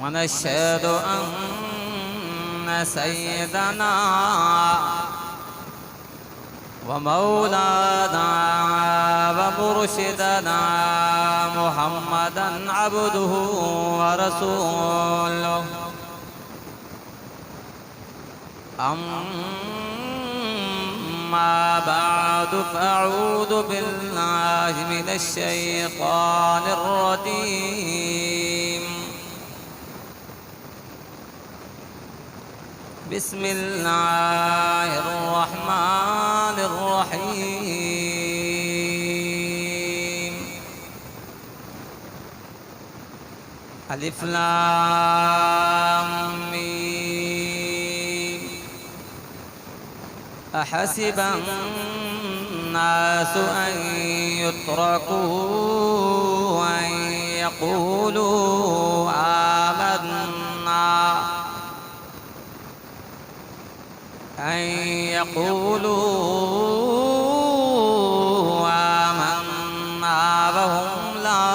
ونشهد أن سيدنا ومولانا ومرشدنا محمدا عبده ورسوله. أما بعد فأعوذ بالله من الشيطان الرجيم. بسم الله الرحمن الرحيم. ألف لام ميم. أحسب الناس أن يتركوا أن يقولوا آمنا وهم لا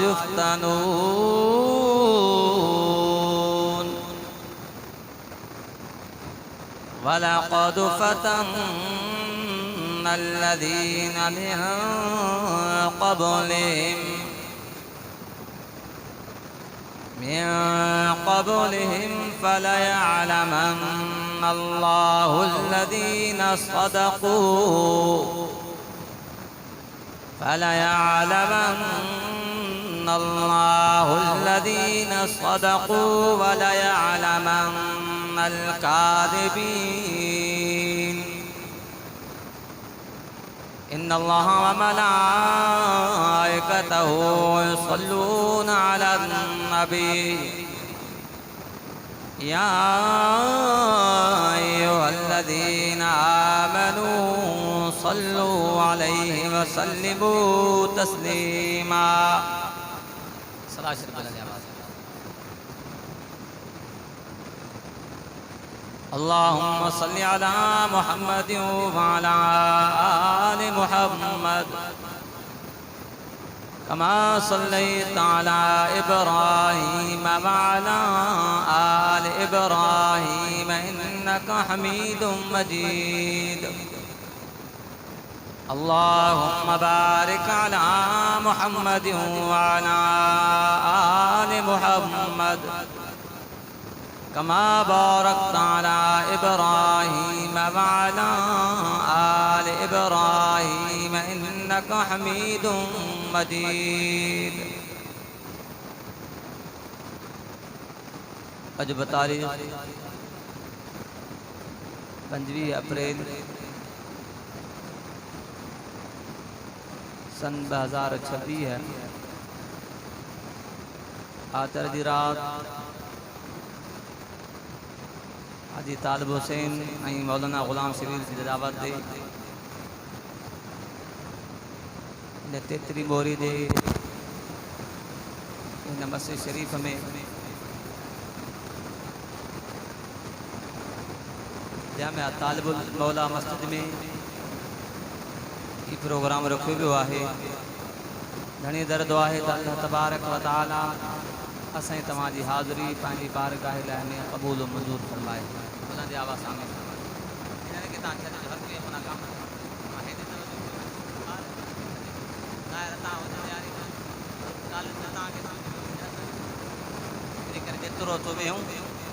يفتنون. ولقد فتنا الذين من قبلهم فليعلمن الله الذين صدقوا وليعلمن الكاذبين. إن الله وملائكته يصلون على النبي يا أيها الذين آمنوا صلوا عليه وسلموا تسليما. اللهم صل على محمد وعلى آل محمد كما صليت على إبراهيم وعلى آل إبراهيم إنك حميد مجيد. اللهم بارك على محمد وعلى آل محمد كما باركت على إبراهيم وعلى آل إبراهيم إنك حميد مجيد. अज तारीख 25 अप्रैल सन 2026 है। आतर दी रात हाजी तालिब हुसैन मौलाना गुलाम शबीर की दावत दे तेतरी बोरी दे मस्जिद शरीफ में जामिया तालिबुल मौला मस्जिद में ये प्रोग्राम रखियो वियो आहे। घणी दर दुआ है अल्लाह तबारक व तआला असां तव्हांजी हाज़िरी पंहिंजी बारगाह लाइ में क़बूल मंज़ूर फरमाए। उन्हनि जी आवाज़ सामने जेतिरो तो वेहूं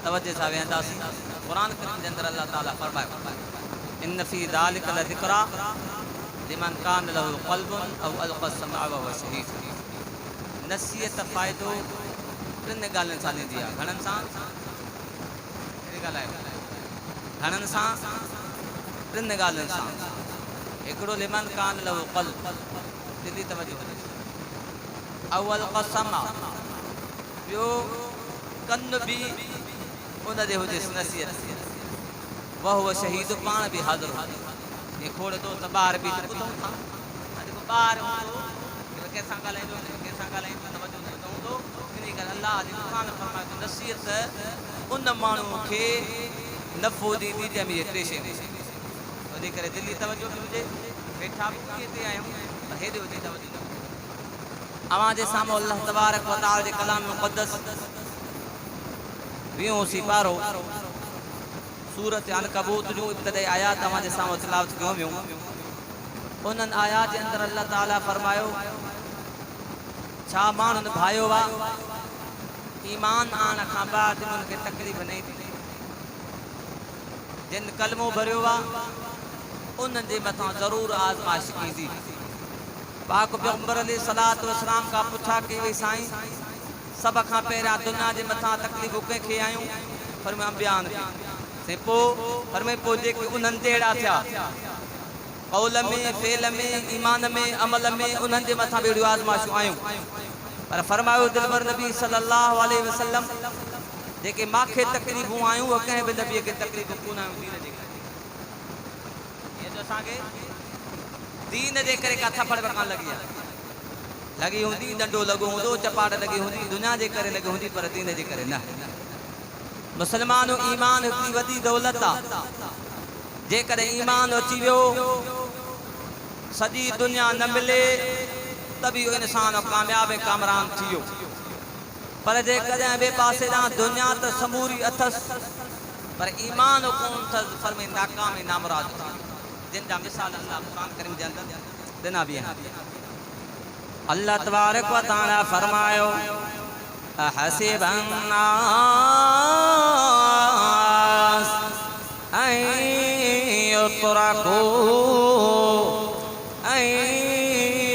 तवज्जो सां वेहंदासीं। क़ुरान करीम जे अंदरि अल्लाह ताला फरमायो इन फी ज़ालिक लज़िक्रा लिमन कान लहू क़ल्बुन औ अलक़ा समअ व हुव शहीद। नसीहत फ़ाइदो टिनि ॻाल्हियुनि सां ॾींदी आहे। घणनि सां घणनि सां टिनि ॻाल्हियुनि सां। हिकिड़ो लिमन कान लहू क़ल्ब दिली तवज्जो अवल क़सम ॿियो कन भी उनजे हुजेसि नसीहत वह हुव शहीद पाण भी हाज़िर हो। ये खोड़ तो त ॿार बि ॿुधूं था जेको ॿार कंहिंसां ॻाल्हाईंदो कंहिंसां ॻाल्हाईंदो तवज्जो न हूंदो। इन करे अल्लाह जी क़ुरान फरमाए थो नसीहत उन माण्हू खे नफ़ो ॾींदी जंहिंमें टे शयूं वधी करे दिली तवज्जो बि हुजे वेठा बि हिते आहियूं पर हेॾे हुजे तवज्जो। अवां जे साम्हूं अल्लाह तबारक व तआला जे कलाम मुक़द्दस वीहों सिपारो सूरत अनकबूत जो इब्तदाई आयात हमारे सामने तिलावत क्यों वियूं उन्हनि आयात जे अंदर अल्लाह ताला फरमायो छा माण्हुनि भायो वा ईमान आण खां बाद उनखे तकलीफ़ नहीं थी जिन कलमो भरियो वा उन्हनि जे मथां ज़रूरु आज़माइश ईंदी। पाक पैगंबर अलैहिस्सलातु वस्सलाम का पुछा कि वे साईं सब खां पहिरियां दुनिया जे मथां तकलीफ़ूं कंहिंखे आयूं फरमाया बयान से फरमाए पोइ जेके उन्हनि ते अहिड़ा थिया कौल में फेल में ईमान में अमल में उन्हनि जे मथां बेड़ियूं आज़माइशूं आयूं पर फरमायो दिलबर नबी सल्लल्लाहु अलैहि वसल्लम जेके माखे तकलीफ़ूं आयूं उहे कंहिं बि नबीअ खे तकलीफ़ूं कोन आयूं दीन जे करे। ये जो असांखे दीन जे करे का थप्पड़ कान लॻी आहे लॻी हूंदी डंडो लॻो हूंदो चपाट लॻी हूंदी दुनिया जे करे लॻी हूंदी पर दीन जे करे न। मुसलमानो ईमान हिकिड़ी वॾी दौलत आहे जेकॾहिं ईमान अची वियो सॼी दुनिया न मिले त बि इंसान कामयाब ऐं कामरान थी वियो पर जेकॾहिं ॿिए पासे ॾांहुं दुनिया त समूरी अथसि पर ईमान कोन अथसि फरमे नाकाम ऐं नामराद जिन जा मिसाल अल्लाह क़ुरान करीम जे अंदर ॾिना बि आहिनि। अल्लाह तबारक व तआला फरमायो अहसिबन नास अन युतरकू अन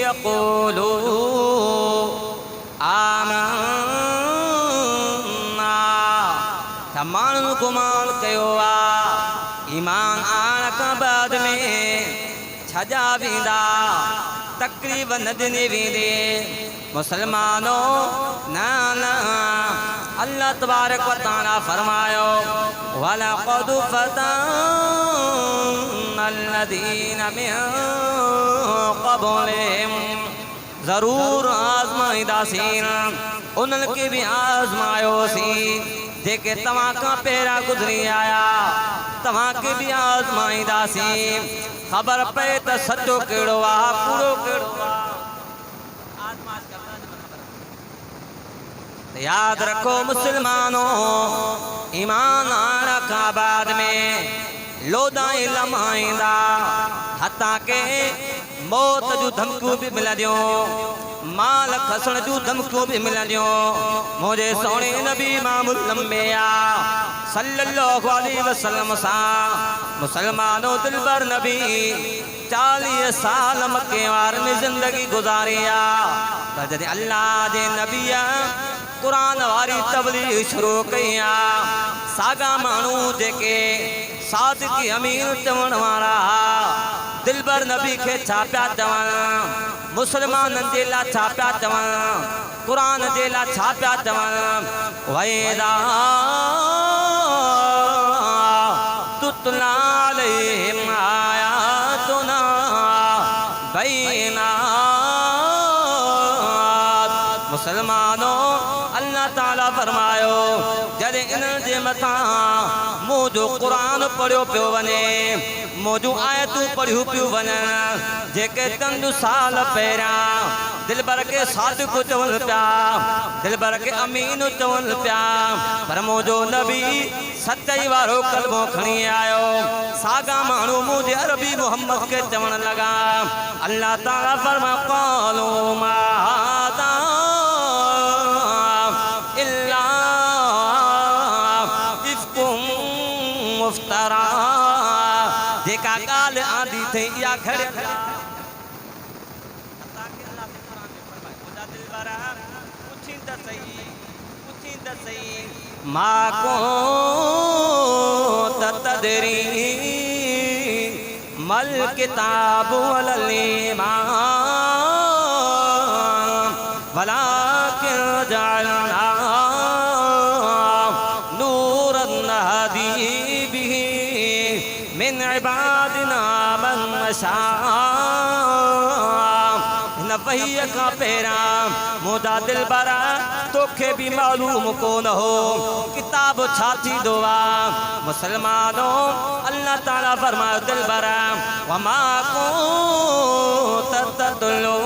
यक़ूलू आमन्ना त माण्हू गुमान कयो आहे ईमान आण खां बाद में छजा वेंदा तकलीफ़ न ॾिनी वेंदी। मुसलमानो न न अल्लाह तबारक व तआला फरमायो वलक़द फ़तन्ना अल्लज़ीन मिन क़ब्लिहिम ज़रूर आज़माईंदासीं उन्हनि खे बि आज़मायोसीं जेके तव्हां खां पहिरियां गुज़री आया तव्हांखे बि आज़माईंदासीं ख़बर पए त सचो कहिड़ो आहे कूड़ो कहिड़ो आहे। याद रखो मुसलमानो ईमान आण खां बाद में लोदाई लम्हाईंदा हता के मौत जूं धमकियूं बि मिलंदियूं माल खसण जूं धमकियूं बि मिलंदियूं। मुंहिंजे सोणे नबी मामूल लंबिया सल्लल्लाहु अलैहि वसल्लम सां मुसलमानो दिलबर नबी 40 साल मक्के वार में ज़िंदगी गुज़ारी आहे त जॾहिं अल्लाह जे नबीअ कुरान वारी तबलीग शुरू कई आहे साॻा माण्हू जेके सादिक़ अमीर चवण वारा दिलबर नबी खे छा पिया चवनि मुसलमाननि जे लाइ छा पिया चवनि कुरान जे लाइ छा पिया चवनि वैदा तुतला अलैहिम आयातुना बैनात। मुसलमानो अल्लाह ताला फरमायो जॾहिं इन्हनि जे मथां मुंहिंजो क़ुरान पढ़ियो पियो वञे मुंहिंजूं आयतूं पढ़ियूं पियूं वञनि जेके चंद साल पहिरियां दिलबर के सादिक़ चवनि पिया दिलबर के अमीन चवनि पिया पर मुंहिंजो नबी सचाई वारो कलमो खणी आयो साॻा माण्हू मुंहिंजे अरबी मोहम्मद खे चवण लॻा अल्लाह ताला फरमायो क़ालू मा हाज़ा इल्ला इफ़्कुम मुफ़्तरा जेका ॻाल्हि आंदी थई इहा घड़े मा कुंत तदरी मल किताबु वलल ईमान वलाकिन जअलना नूरन नहदी बिही मिन इबादिना मन नशा। वही का पेरा मुदा दिलबरा तोखे भी मालूम कोन हो किताब छाती दुआ मुसलमानो अल्लाह ताला फरमायो दिलबरा वमा कुंत ततलू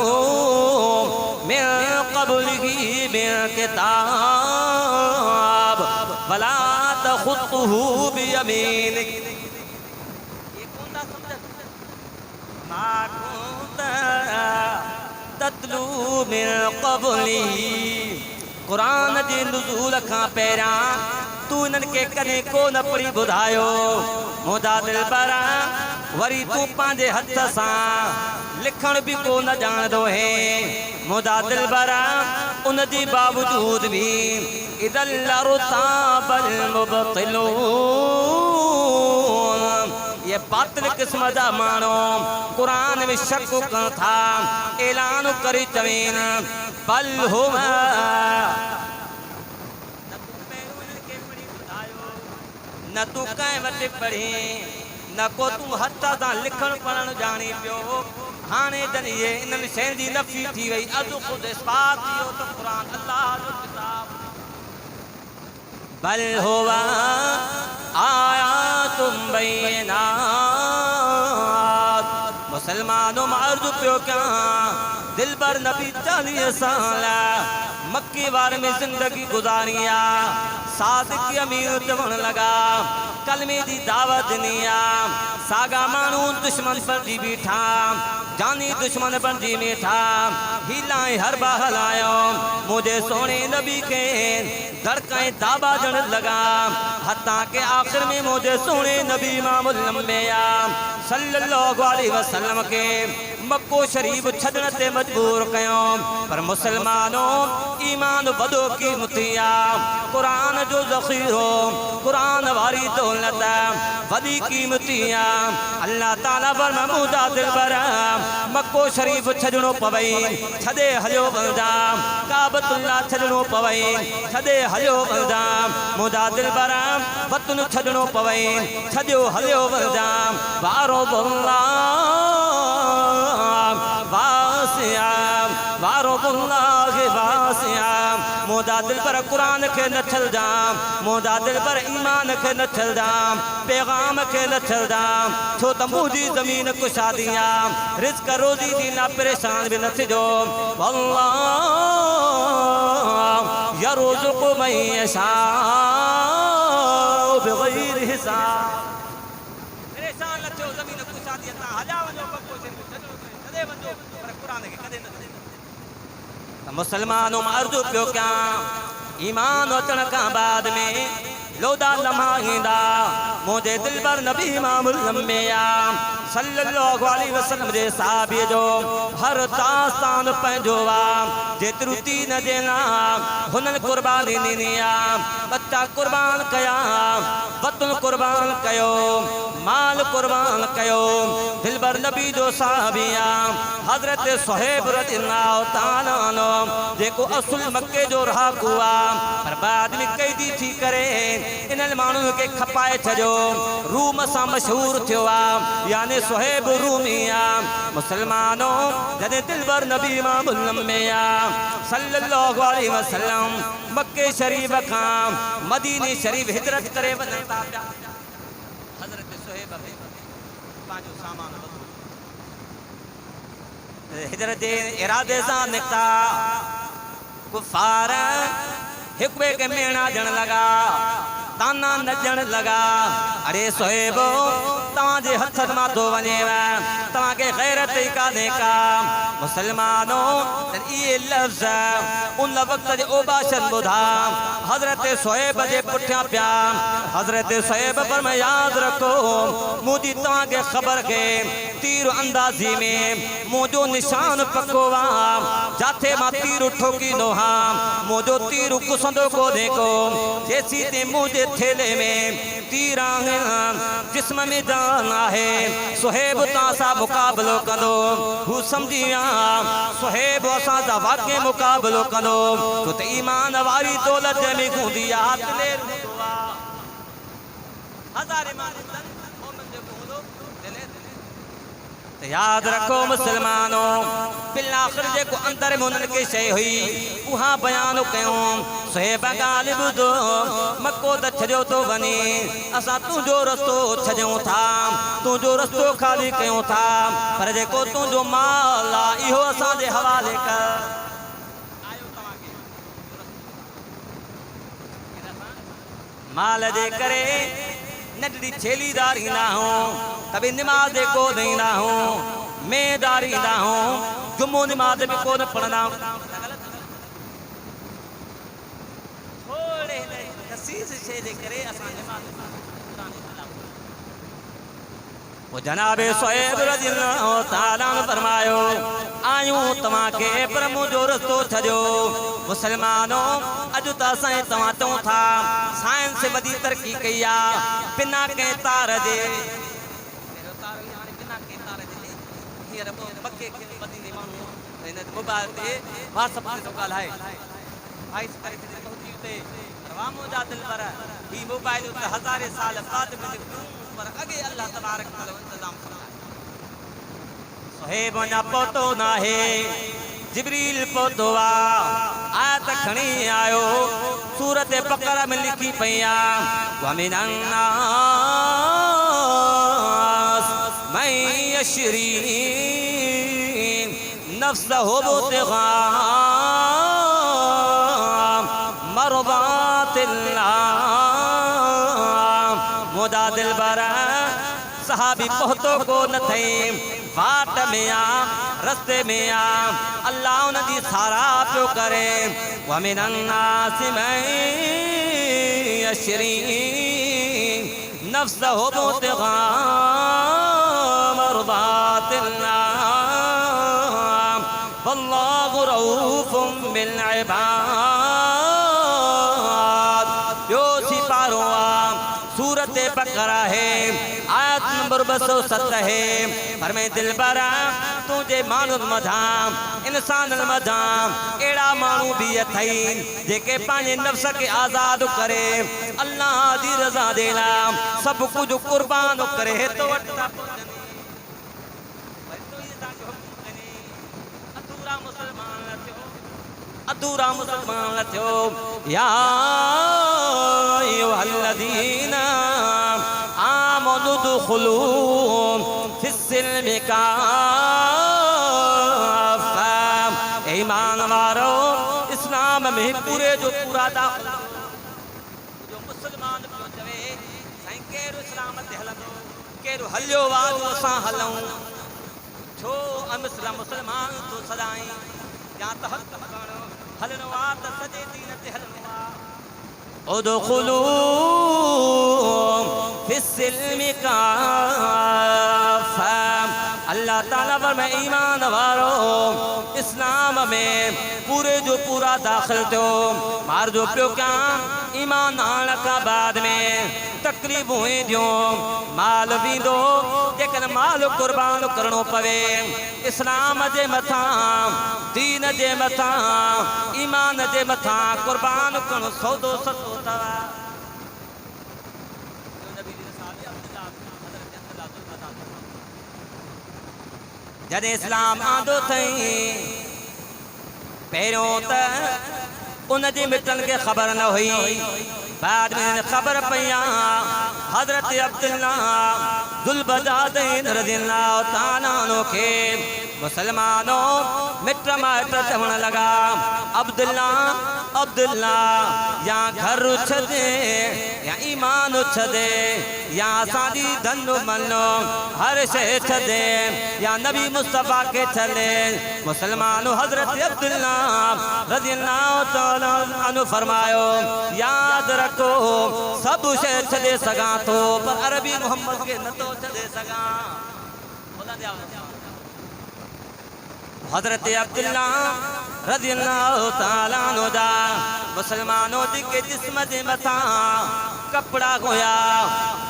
मिन क़ब्लिही मिन किताब वला तखुतहु बियमीनिक। ये कौन था समझ? मा कुंत ततलू मिन क़ब्ली। कुरान जे नुज़ूल खां पहिरियां तू इन्हनि खे कॾहिं कोन पढ़ी ॿुधायो। मुंहिंजा दिलबरा वरी तू पंहिंजे हथ सां लिखण बि कोन ॼाणंदो है। मुंहिंजा दिलबरा उन जे बावजूद बि इदल लरुताबल मुबतिलून। ये बातिल क़िस्म जा माण्हू कुरान में शक कनि था, ऐलान करे चवेन बल हुवा न तू कंहिं वटि पढ़ी न को तू हथ सां लिखण पढ़ण ॼाणी पियो। हाणे जॾहिं इहे इन्हनि शयुनि जी नफ़ी थी वई, अॼु ख़ुदि इस्बात थी वियो त क़ुरान अल्लाह जो किताब। बल हुवा आयातुम बैनात। मुसलमानों अर्ज़ पियो कयां, दिलबर नबी 40 साल मक्के वारे में जिंदगी गुजारिया। सादिक अमीर चवण लगा, कलमे दी दावत ॾिनी आ। सागा माण्हू दुश्मन बणिजी बीठा, जानी दुश्मन बणिजी बीठा। हीलाए हरबा हलायो मुझे सोने नबी के धड़काए दाबा जण लगा। हत्ता के आखिर में मुझे सोने नबी इमामुल अंबिया सल्लल्लाहु अलैहि वसल्लम के मक्को शरीफ छॾण ते मजबूर कयो। पर मुसलमानों ईमान वॾो क़ीमती आ। कुरान जो ज़ख़ीरो, कुरान वारी दौलत वॾी क़ीमती आ। अल्लाह ताला फरमाया दिलबर मक्को शरीफ छॾणो पवई, छॾे हलियो वञा। काबतुल्लाह छॾणो पवई, छॾे हलियो वञा। मुंहिंजा दिलबर वतन छॾणो पवई, छॾियो हलियो वञा। वारो मुंहिंजा दिल पर क़ुरान खे न छॾिजा, मुंहिंजा दिल पर ईमान खे न छॾिजा, पैगाम खे न छॾिजा। छो त मुंहिंजी ज़मीन कुशादी आहे, रिज़्क़ रोज़ी जी ना परेशान बि न थिजो। अल्लाह यरुज़ुक़ु मन यशाउ बिग़ैर हिसाब। परेशान न थियो, ज़मीन कुशादी तां हलिया वञो, मक्को शरीफ छॾे वञो, पर क़ुरान खे कॾहिं न छॾिजो। मुसलमानों अर्ज़ पियो कयां, ईमान अचण खां बाद में लोदा लम्हा ईंदा। मुंहिंजे दिलबर नबी इमामुल अंबिया सल्लल्लाहु अलैहि वसल्लम जे साहबीअ जो हर दास्तान पंहिंजो आहे। जेतिरो तीन ॼणा हुननि क़ुर्बानी ॾिनी आहे। बच्चा क़ुर्बान कया, वतन क़ुर्बान कयो, माल क़ुर्बान कयो। दिलबर नबी जो साहबी आहे हज़रत सुहैब रज़ियल्लाहु ताला अन्हु, जेको असुल मक्के जो रहाकू आहे, पर बाद में कैदी थी करे इन्हनि माण्हुनि खे खपाए छॾियो। रूम सां मशहूर थियो आहे, यानी सुहैब रूमी आहे। मुसलमानों जॾहिं दिलबर नबी इमामुल अंबिया सल्लल्लाहु अलैहि वसल्लम मक्के शरीफ खां मदीने शरीफ हिजरत करे वञनि था पिया, हज़रत सुहैब पंहिंजो सामान हिजरत जे इरादे सां निकिता। कुफार हिक ॿिए खे मेणा ॾियण लॻा, ताना नचण लॻा। अरे सुहैब तव्हांजे हथ मां थो वञेव, तव्हांखे गैरत ई कान्हे का। मुसलमानों इहे लफ़्ज़ उन वक़्त जे ओबाशन ॿुधा हज़रत सुहैब जे पुठियां पिया। हज़रत सुहैब फरमाया यादि रखो, मुंहिंजी तव्हांखे ख़बर खे तीर अंदाज़ी में मुंहिंजो निशान पको आहे। जिथे मां तीर ठोकींदो आहियां मुंहिंजो तीर घुसंदो कोन्हे को। जेसी ते मुंहिंजे थेले में तीर आहिनि, जिस्म में जान आहे। सुहैब तव्हां सां मुक़ाबिलो कंदो, हू सम्झी विया सुहैब असां सां वाक़ई मुक़ाबिलो कंदो। छो त ईमान वारी दौलत में हूंदी आहे, हज़ारे माण्हू याद रखो मुसलमानों, बिलाखिर जेको अंदर में उन्हनि खे शइ हुई उहा बयान कयूं। सुहैब ॻाल्हि ॿुधो, मक्को त छॾियो थो वञे, असां तुंहिंजो रस्तो छॾियूं था, तुंहिंजो रस्तो ख़ाली कयूं था, पर जेको तुंहिंजो माल आहे इहो असांजे हवाले कर। माल जे करे नंढड़ी छेली दारींदा हूं कभी नमाज को देंदा हूं मैं दारींदा हूं जुम्मो नमाज में को न पढ़ना थोड़े नसीस शे जे करे असां नमाज वो जनाबे सोएब रज़ियल्लाहु ताला फरमायो आयूं तवा के पर मुझो रस्तो छजो मुसलमानों अजु त असां तवा चऊं था साइंस से वधी तरक्की कई आ बिना के तार जे बिना के तार जे हींअर पके खे वधी माण्हू हिन मोबाइल ते व्हाट्सएप ते थो ॻाल्हाए वॉइस करे पहुची उते रवामो जा दिल पर ही मोबाइल उते हज़ारे साल बाद में पर अगे अल्लाह तबारक व तआला इंतजाम फरमाए सोहेब ना पोतो ना है जिब्रील पोतो आ आयत खणी आयो सूरत बकरा में लिखी पया व मिनन नास मैं यशरी नफ्सहु बुतिगा मरदातिल्लाह मोदा दिल बरा सहाबी पहुतो को न थे बाट में आ रस्ते में आ अल्लाह उनकी सारा पियो करे वमिनन नास मैं यशरी नफ्सहु बुतिगा मरदातिल्लाह वल्लाहु रऊफुम बिल इबाद यो सिपारो सूरत बकरा है आयत नंबर 207 है पर मैं दिल बरा तुझे मानव मधाम इंसान मधाम एड़ा मानू भी अथई जेके पांजे नफ्स के आजाद करे अल्लाह दी रजा देला सब कुछ कुर्बान करे तो अधूरा मुसलमान थियो या अय्युहल्लज़ीना आमनु दुखुलू फिस्सिल्मि काफ़ा ईमान वारो इस्लाम में पूरे जो पूरा दाखिल जो मुसलमान पियो चवे साईं केरु इस्लाम ते हलंदो केरु हलियो वारो असां हलऊं छो मुसलमान तो सदाई या त हक़ करणो हलनो आ त सजे दीन ते हलनो आ उदखुलू फिस्सिल्मि काफ़ा अल्लाह ताला फरमाए ईमान वारो इस्लाम में पूरे जो पूरा दाखिल थियो मार जो पियो क्या ईमान आने का बाद में तकलीफ हुई दियो माल भी दो लेकिन माल कुर्बान करणो पवे इस्लाम जे मथा दीन जे मथा ईमान जे मथा कुर्बान करणो सौदो सतो तवा जॾहिं इस्लाम आंदो थई पहिरियों त उन जे मिटनि खे ख़बर न हुई बाद में ख़बर पया हज़रत अब्दुल्लाह ज़ुल्बजादैन रज़ियल्लाहु ताला अन्हु खे मुसलमानों मिट माइट चवण लगा अब्दुल्लाह अब्दुल्लाह या घर छदे या ईमान छदे या असांजी धन मनो हर शइ छदे या नबी मुस्तफ़ा के छदे मुसलमानों हज़रत अब्दुल्लाह रज़ियल्लाहु ताला अन्हु फरमायो याद रखो सब शइ छदे सघां थो पर अरबी मोहम्मद के नथो छदे सघां हज़रत अब्दुल्लाह रज़ियल्लाहु ताला अन्हु जा मुसलमानों के जिस्म जे मथा कपड़ा हुया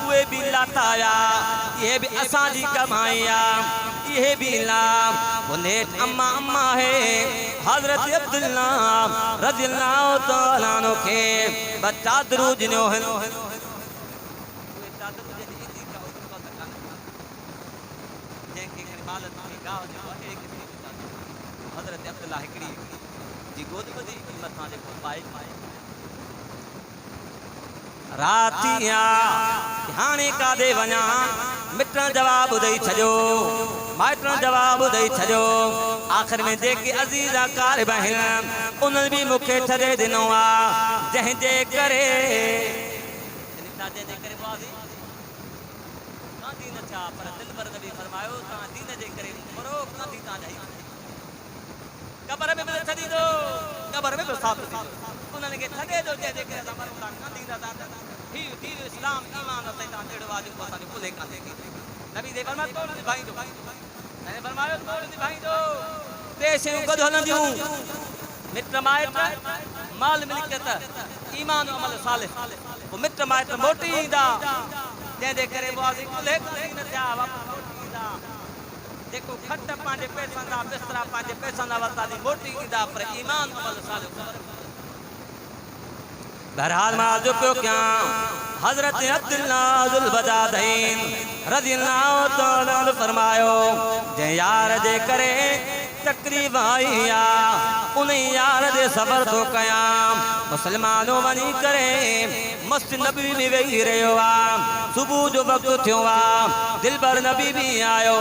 उहे भी लाताया ये भी असांजी कमाई आ ये भी ला बोले अम्मा अम्मा है हज़रत अब्दुल्लाह रज़ियल्लाहु ताला अन्हु के बच्चा दरूज नो है हज़रत अब्दुल्लाह हिकड़ी जी गोद बदी मथा जे पाए रातिया हाणे कादे वञा मिटण जवाब दई छजो माइटण जवाब दई छजो आखिर में जेके अज़ीज़ा कार बहन उन्हनि भी मुखे छॾे ॾिनो आ जंहिंजे करे वाजी ना दीन छा पर दिल पर नबी फरमायो ता दीन जे करे मरो ना दी ता जाई कब्र में मिले छदी दो कब्र में साथ दी उन्होंने के छदे दो जे करे ता मरो ना दी ता ही दी इस्लाम ईमान और शैतान डेढ़ वाजी को सारे भूले का देगी नबी दे फरमाया तोड़ दी भाई दो मैंने फरमाया तोड़ दी भाई दो पेश कद हलंदियूं मित्र माइट माल मिलकत ईमान अमल सालिह वो मित्र माइट मोटी ईंदा जंहिंजे करे वाजी कुले न थिया वापसि मोटी ईंदा जेको खट पंहिंजे पैसनि जा बिस्तरा पंहिंजे पैसनि जा वरिता मोटी ईंदा पर ईमान अमल सालिह बहरहाल मां जो पियो कयां हज़रत अब्दुल्लाह ज़ुल बजादैन रज़ियल्लाहु तआला अन्हु फरमायो जंहिं यार जे करे तकलीफ़ आई आहे उन यार जे सबर थो कयां मुसलमानो वञी करे मस्जिद नबी में वेही रहियो आहे सुबुह जो वक़्तु थियो आहे दिलबर नबी भी आयो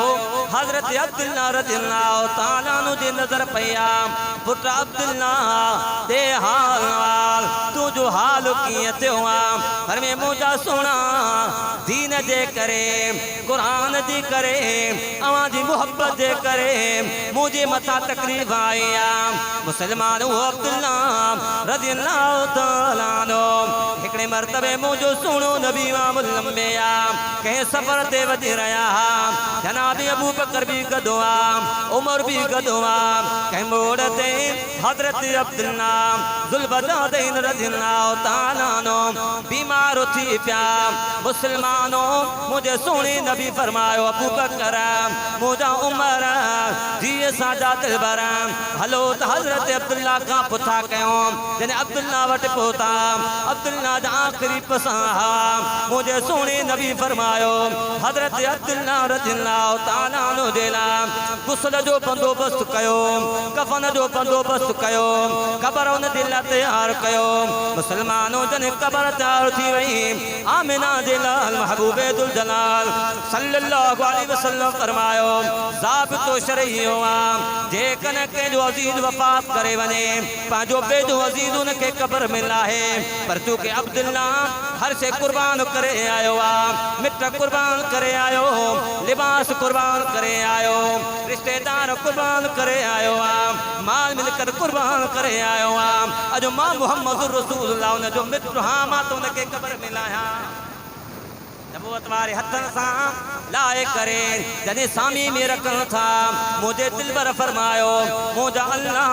हज़रत अब्दुल्लाह रज़ियल्लाहु तआला अन्हु जी नज़र पई आहे पुट अब्दुल्लाह दे हाल तू जो हाल कीअं थियो आहे पर में मुंहिंजा सोना दीन जे करे क़ुरान जी करे अवां जी मोहब्बत जे करे मुझे मथा तकलीफ़ आई आहे मुसलमान अब्दुल्लाह रज़ियल्लाहु तआला अन्हु हिकिड़े मरतबे मुंहिंजो सुहिणो नबी लंबे आहे कंहिं सफ़र ते वञी रहिया हुआ जनाब अबू बकर भी गॾु आहे उमर भी गॾु आहे कंहिं मोड़ ते हज़रत अब्दुल्लाह ज़ुल बजादैन रज़ियल्लाहु तआला अन्हु बीमार थी पिया मुसलमानो मुझे सोने नबी फरमायो अबू बकर मुझा उमर जीअं साजा दिलबर हलो त हज़रत अब्दुल्लाह खां पुछा कयूं जॾहिं अब्दुल्लाह वटि पहुता अब्दुल्लाह जा आख़िरी पसां मुझे सोने नबी फरमायो हज़रत अब्दुल्लाह रज़ियल्लाहु तआला अन्हु जे लाइ गुस्ल जो बंदोबस्त कयो कफन जो बंदोबस्त कयो क़बर उन जे लाइ तैयार कयो मुसलमानो जॾहिं क़बर तैयार थी वई आमिना जे लाल महबूबे दुल जलाल सल्लल्लाहु अलैहि वसल्लम फरमायो ज़ाबितो शरइयो आहे जेकॾहिं कंहिंजो अज़ीज़ वफ़ात करे वञे पंहिंजो बेदो अज़ीज़ उनखे क़बर में लाहे पर चूंकि अब्दुल्लाह हर शइ कुर्बान करे आयो आहे मिट कुर्बान करे आयो लिबास कुर्बान करे आयो रिश्तेदार कुर्बान करे आयो आहे माल मिलकर कुर्बान करे आयो आहे अॼु मां मोहम्मद रसूलुल्लाह उन जो मिट हां मां त उनखे क़बर में लाहियां नबूवत वारे हथनि सां लाए करे जॾहिं सामी में रखनि था मुझे दिलबर फरमायो मुझा अल्लाह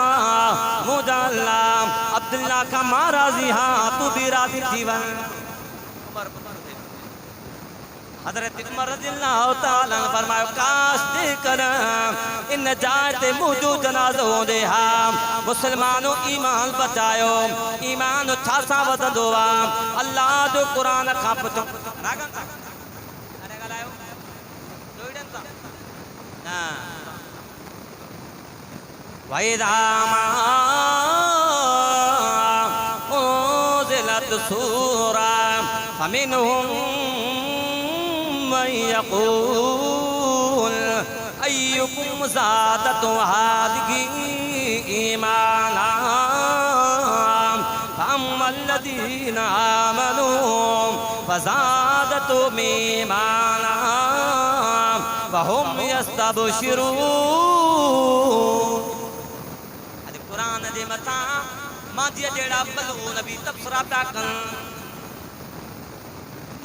अब्दुल्लाह खां मां राज़ी हाँ तू भी राज़ी थी वञ हज़रत उमर रज़ियल्लाहु तआला फरमायो काश दे कर इन जाइ ते मुंहिंजो जनाज़ो होंदे हा मुसलमानो ईमान बचायो ईमान छा सां वधंदो आहे अल्लाह जो क़ुरान खां पुछो रागन था अरे ॻाल्हायो लोइडन था हां वइदा मा उज़िलत सूरा फमिनहुम यक़ूल अय्युकुम ज़ादतु हादिही ईमाना फअम्मल्लज़ीना आमनू फ़ज़ादतहुम ईमाना वहुम यस्तबशिरून अॼु क़ुरान जे मथां मांजीअ जहिड़ा बलू नबी तबसरा पिया कनि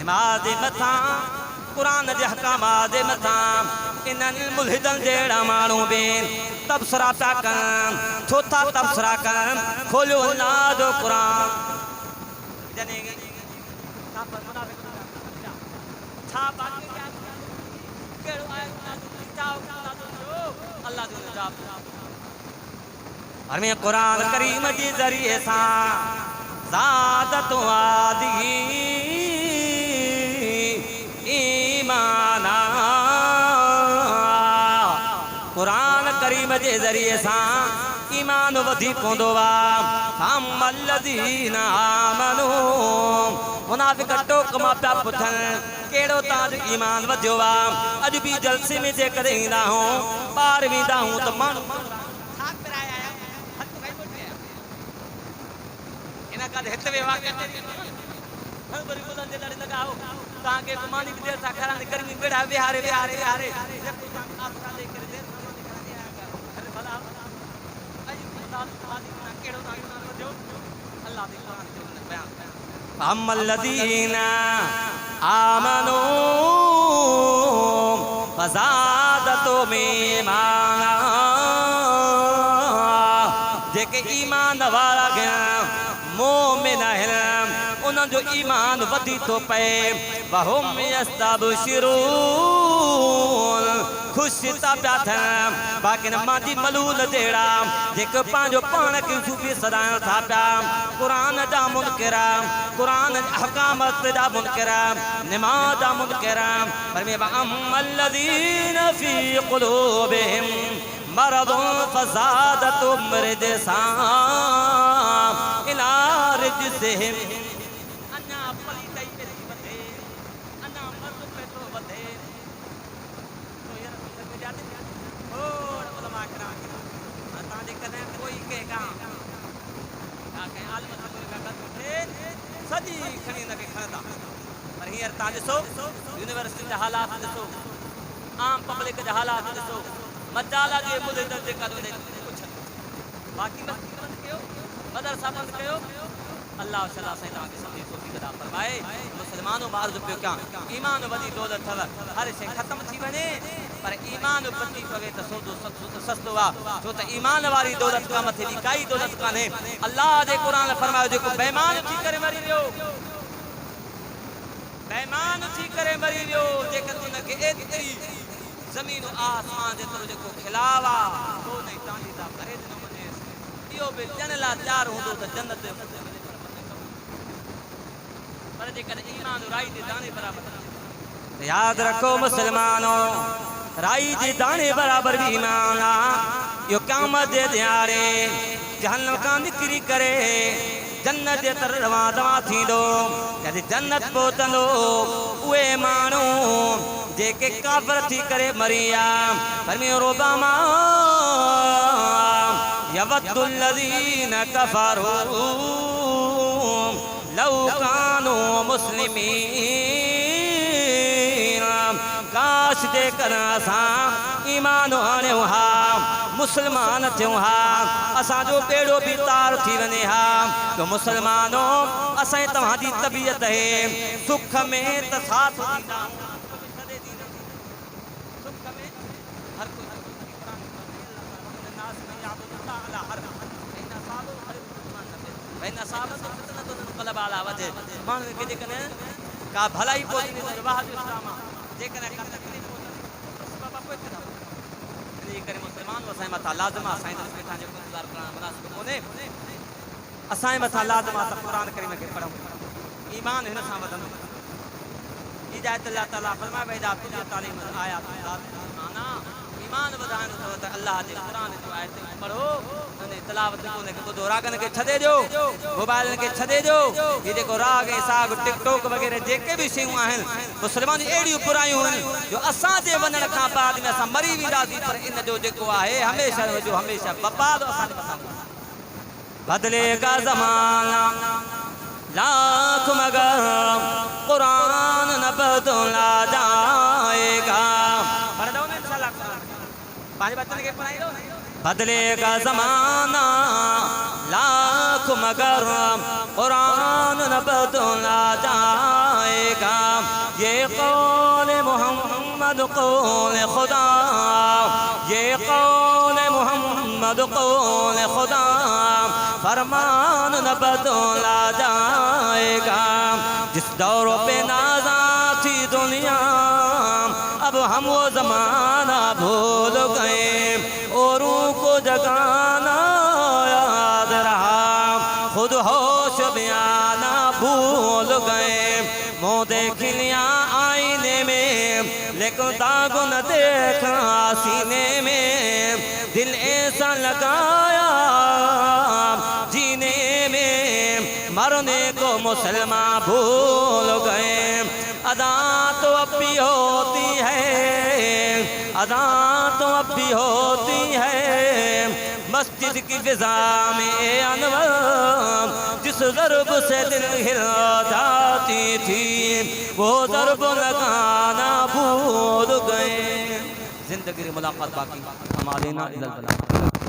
नमाज़ जे मथां क़ुरान जे हकामात जे मथां इन्हनि मुल्हिदनि जहिड़ा माण्हू बि तबसरा पिया कनि छो था तबसरा कनि खोलियो अल्लाह जो क़ुरान में क़ुरान करीम जे ज़रिए सां ज़ादतु आदिही ईमाना क़ुरान करीम जे ज़रिए सां ईमान वधी पवंदो आहे फअम्मल्लज़ीना आमनू मुनाफ़िक़ टोक मां पिया पुछनि कहिड़ो तव्हांजो ईमान वधियो आहे अॼु बि जलसे में जेकॾहिं ईंदा आहियूं ॿाहिरि वेंदा आहियूं त माण्हू इन करे हिते वेवा हर बरी को दे लड़े लगाओ ता के गुमानी भी देर सा खरा गर्मी बेड़ा बिहारे बिहारे बिहारे जब तू आसरा लेकर दे अरे भला अजी खुदा आदि ना केड़ो ना जो अल्लाह दे कुरान के बयान अमल्लदीना आमनू फज़ादतुहुम ईमाना जेके ईमान वारा मोमिन उन जो ईमान वधी तो पे वहुम यस्तबशिरून खुश था पिया थियन बाक़ी मांजी मलूल जहिड़ा जेके पंहिंजो पाण खे सूफ़ी सदाइनि था पिया क़ुरान जा मुनकिर क़ुरान अहकामत जा मुनकिर निमाज़ जा मुनकिर पर अम्मल्लज़ीन फ़ी क़ुलूबिहिम मरदुन फ़ज़ादतहुम रिजसान इला रिजसिहिम अन्ना पलीताई पे वधे अन्ना मर्द पे तो वधे तो यार समझ जाते और उलमा कराम ता जे कने कोई के काम का के आलिम सब का थे सजी खणी न के खणदा पर हींअर ता ॾिसो यूनिवर्सिटी जा हालात ॾिसो आम पब्लिक जा हालात ॾिसो मजाला जे मुदे दर्जे का कुछ बाकी मस्जिद बंद कयो मदरसा बंद कयो अल्लाह सल्लल्लाहु अलैहि वसल्लम के सभी सोची कदा फरमाए मुसलमानों बार जो क्या ईमान वदी दौलत थव हर शे खत्म थी वने पर ईमान पची पवे तो सौदो सस्तो वा जो तो ईमान वाली दौलत का मथे दी काई दौलत काने अल्लाह दे कुरान फरमायो जेको बेईमान थी करे मरी वियो बेईमान थी करे मरी वियो जेकर उनके एतरी जमीन आसमान जे तरह जेको खिलावा तो नहीं तांजी दा करे न मने इयो बे जनला चार हुंदो त जन्नत पर जेकर ईमान राई दे दाने बराबर याद रखो मुसलमानों राई दे दाने बराबर भी ईमान आ यो क़यामत दे दिहाड़े जहन्नम का निकरी करे जन्नत जे तर रवा दवा थींदो जॾहिं जन्नत पहुचंदो उहे माण्हू जेके काफ़िर थी करे मरिया फरमायो रुबमा यवद्दुल्लज़ीन कफ़रू लौ कानू मुस्लिमीन काश जेकर असां ईमान आणियो हा मुसलमान थियूं हा असांजो बेड़ो भी तार थी वञे हा तो मुसलमानों असां तव्हांजी तबीयत है सुख में त साथ ॾींदा का भलाई पहुंचने तो वाह जो इस्लाम जेकने का तकलीफ बाबा कोई तरह ये करे मुसलमान वसाए मथा लाजमा साईं दस के ठाने गुजार करण मुनासिब कोने असाए मथा लाजमा त कुरान करीम के पढ़ो ईमान हिन सां वधंदो हिदायत अल्लाह ताला फरमाए बैदा तुझे तालीम आयात माना ईमान वधाइण अथव त अल्लाह जे कुरान जो आयत पढ़ो अने तिलावत कोने के ॿुधो रागन के छॾे ॾियो मोबाइल के छॾे ॾियो ये जेको राग ऐं साग टिकटॉक वग़ैरह जेके भी शयूं आहिनि मुसलमान अहिड़ियूं बुरायूं आहिनि जो असां जे वञण खां बाद में असां मरी वेंदासीं पर इन जो जेको आहे हमेशह जो हमेशह बर्बाद असांजे मथां बदलेगा ज़माना लाख मगर कुरान न बदला जाएगा बदलेगा ज़माना लाख मगर कुरान न बदला जाएगा ये कौल मोहम्मद कौल खुदा ये कौल मोहम्मद कौल खुदा फरमान न बदला जाएगा जिस दौर पे नाज़ा थी दुनिया अब हम वो ज़माना भूल गए औरों को जगाना याद रहा खुद होश बयाना भूल गए मुँह देख लिया आईने में लेकिन दाग न देखा सीने में दिल ऐसा लगाया जीने में मरने को मुसलमान भूल गए अदा तो अब भी होती है अदा तो अब भी होती है मस्जिद की फिजा में ए अनवर जिस ज़र्ब से दिल हिल जाती थी वो ज़र्ब लगाना भूल गए। जिंदगी की मुलाकात बाकी, हमारे ना इल्लल बला।